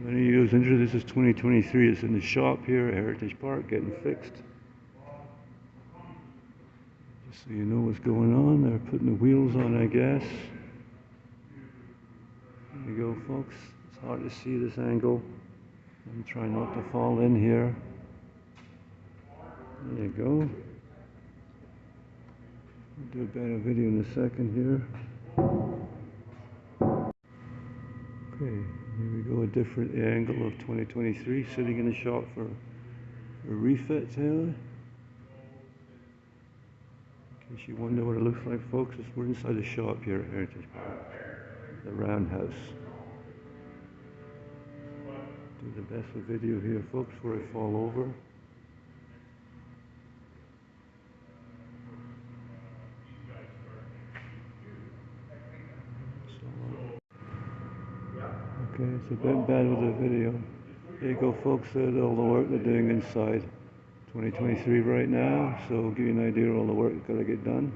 Many years into this is 2023. It's in the shop here at Heritage Park getting fixed. Just so you know what's going on, they're putting the wheels on, I guess. There you go, folks. It's hard to see this angle. I'm trying not to fall in here. There you go. I'll do a better video in a second here. Okay, here we go, a different angle of 2023, sitting in the shop for a refit, Taylor. In case you wonder what it looks like, folks, we're inside the shop here at Heritage Park, the Roundhouse. Do the best of video here, folks, before I fall over. Okay, it's a bit bad with the video. There you go, folks, all the work they're doing inside. 2023 right now, so give you an idea of all the work that's got to get done.